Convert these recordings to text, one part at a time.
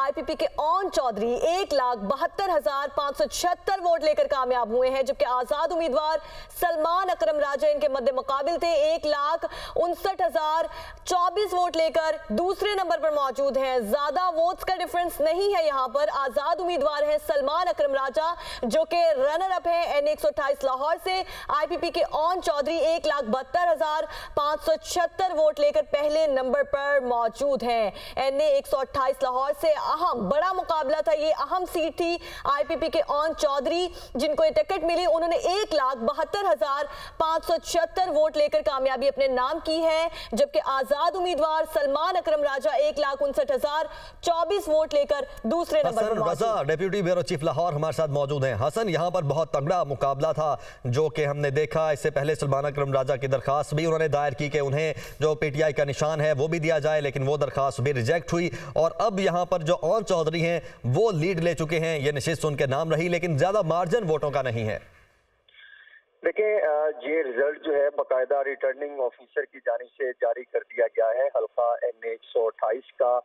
IPP के own Chaudhary 1,72,576 vote लेकर कामयाब हुए हैं, जबकि आजाद उम्मीदवार सलमान अकरम राजा इनके मद्दे मुकाबिल थे। 1,59,024 वोट लेकर दूसरे नंबर पर मौजूद हैं। ज्यादा वोट्स का डिफरेंस नहीं है यहाँ पर। आजाद उम्मीदवार हैं सलमान अकरम राजा, जो कि रनर अप है एन 128 लाहौर से। आईपीपी के ओन चौधरी 1,72,576 वोट लेकर पहले नंबर पर मौजूद हैं। एन 128 लाहौर से अहम बड़ा मुकाबला था, ये अहम सीट थी। आईपीपी के ओन चौधरी जिनको ये टिकट मिली, उन्होंने 1,72,576 वोट लेकर कामयाबी अपने नाम की है, जबकि आजाद उम्मीदवार सलमान अकरम राजा 1,59,024 वोट लेकर दूसरे नंबर पर मौजूद। डेप्यूटी ब्यूरो चीफ लाहौर हमारे साथ मौजूद हैं। हसन, यहाँ पर बहुत तगड़ा मुकाबला था जो कि हमने देखा। इससे पहले सलमान अकरम राजा की दरखास्त भी उन्होंने दायर की कि उन्हें जो पीटीआई का निशान है वो भी दिया जाए, लेकिन वो दरखास्त भी रिजेक्ट हुई। और अब यहाँ पर जो ओन चौधरी हैं वो लीड ले चुके हैं। ये नशिस्त उनके नाम रही, लेकिन ज्यादा मार्जिन वोटों का नहीं है। देखिए, ये रिजल्ट जो है बाकायदा रिटर्निंग ऑफिसर की जानिब से जारी कर दिया गया है। हल्का एन 128 का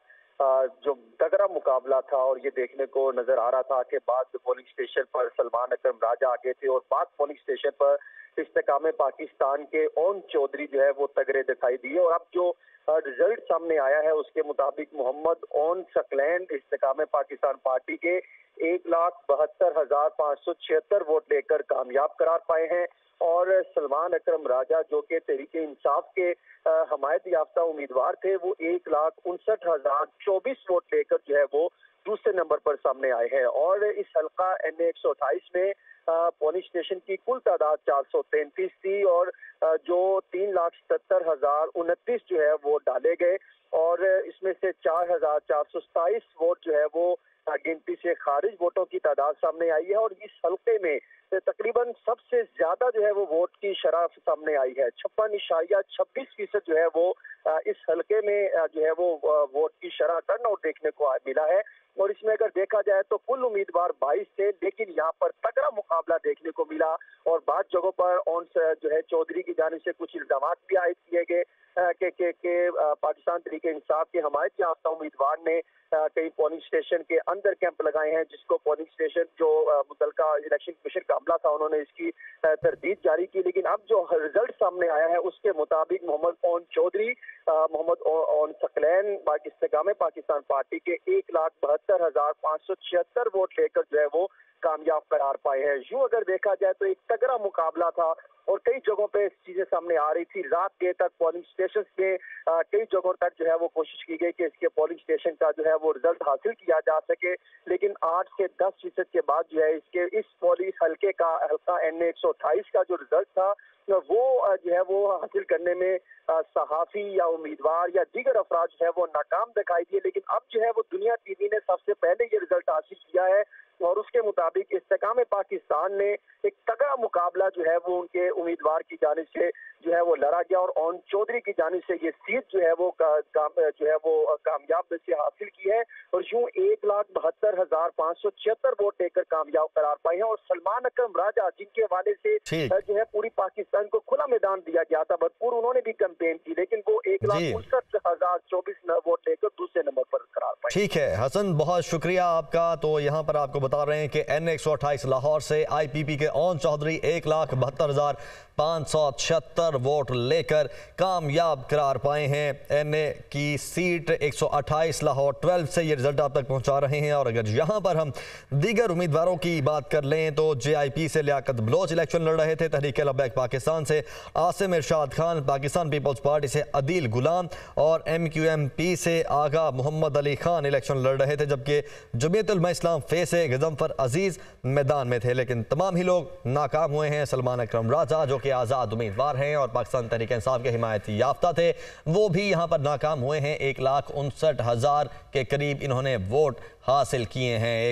जो तगड़ा मुकाबला था, और ये देखने को नजर आ रहा था कि बाद पोलिंग स्टेशन पर सलमान अकरम राजा आगे थे और बाद पोलिंग स्टेशन पर इस्तेकाम पाकिस्तान के ओन चौधरी जो है वो तगड़े दिखाई दिए। और अब जो रिजल्ट सामने आया है उसके मुताबिक मोहम्मद ओन सकलैन इस्तेकाम पाकिस्तान पार्टी के 1,72,576 वोट लेकर कामयाब करार पाए हैं। और सलमान अकरम राजा जो कि तहरीक इंसाफ के हमायत याफ्ता उम्मीदवार थे, वो 1,59,024 वोट लेकर जो है वो दूसरे नंबर पर सामने आए हैं। और इस हल्का एन 128 में पोलिंग स्टेशन की कुल तादाद 433 थी और जो 3,77,029 जो है वो डाले गए, और इसमें से 4,427 वोट जो है वो गिनती से खारिज वोटों की तादाद सामने आई है। और इस हल्के में तकरीबन सबसे ज्यादा जो है वो वोट की शरह सामने आई है। 56.26% जो है वो इस हल्के में जो है वो वोट की शरह टर्नआउट देखने को मिला है। और इसमें अगर देखा जाए तो कुल उम्मीदवार 22 थे, लेकिन यहाँ पर तगड़ा मुकाबला देखने को मिला। और बाद जगहों पर ऑन जो है चौधरी की जानिब से कुछ इल्जाम भी आयद किए गए कि पाकिस्तान तहरीक इंसाफ के हमायत याफ्ता उम्मीदवार ने कई पोलिंग स्टेशन के अंदर कैंप लगाए हैं, जिसको पोलिंग स्टेशन जो मुतलका इलेक्शन कमीशन का अमला था उन्होंने इसकी तरदीद जारी की। लेकिन अब जो रिजल्ट सामने आया है उसके मुताबिक मोहम्मद ओन चौधरी, मोहम्मद ओन सकलैन इस्तेकाम पाकिस्तान पार्टी के 1,72,576 वोट लेकर जो है वो कामयाब करार पाए हैं। यूं अगर देखा जाए तो एक तगड़ा मुकाबला था और कई जगहों पे चीजें सामने आ रही थी। रात देर तक पोलिंग स्टेशन में कई जगहों तक जो है वो कोशिश की गई कि इसके पोलिंग स्टेशन का जो है वो रिजल्ट हासिल किया जा सके, लेकिन 8 से 10% के बाद जो है इसके इस पोलिंग हल्के का हल्का एन 128 का जो रिजल्ट था वो जो है वो हासिल करने में सहाफी या उम्मीदवार या दीगर अफराद जो है वो नाकाम दिखाई दिए। लेकिन अब जो है वो दुनिया टीवी ने सबसे पहले ये रिजल्ट हासिल किया है और उसके मुताबिक इस्तेकाम पाकिस्तान ने एक तगड़ा मुकाबला जो है वो उनके उम्मीदवार की जानिब से जो है वो लड़ा गया और ओन चौधरी की जानिब से ये सीट जो है वो कामयाब से हासिल की है। और यूं 1,72,576 वोट लेकर कामयाब करार पाए हैं। और सलमान अकरम राजा जिनके हवाले से जो है पूरी पाकिस्तान को खुला मैदान दिया गया था, भरपूर उन्होंने भी कैंपेन की, लेकिन वो 1,59,024 वोट लेकर दूसरे नंबर पर करार पाए। ठीक है हसन, बहुत शुक्रिया आपका। तो यहाँ पर आपको बता रहे हैं कि एन 128 लाहौर से आईपीपी के ओन चौधरी 1,72,576 वोट लेकर कामयाब करार पाए हैं। एनए की सीट 128 लाहौर 12 से ये रिजल्ट आप तक पहुंचा रहे हैं। और अगर यहाँ पर हम दीगर उम्मीदवारों की बात कर लें तो JIP से लियाकत बलोच इलेक्शन लड़ रहे थे, तहरीक लबैक पाकिस्तान से आसिम इरशाद खान, पाकिस्तान पीपल्स पार्टी से अदील गुलाम और MQMP से आगा मोहम्मद अली खान इलेक्शन लड़ रहे थे, जबकि जमीयत उलमा इस्लाम फे से गजम्फर अजीज मैदान में थे। लेकिन तमाम ही लोग नाकाम हुए हैं। सलमान अकरम राजा जो कि आज़ाद उम्मीदवार हैं और पाकिस्तान तहरीक इंसाफ के हिमायती याफ्ता थे, वो भी यहाँ पर नाकाम हुए हैं। 1,59,000 के करीब इन्होंने वोट हासिल किए हैं।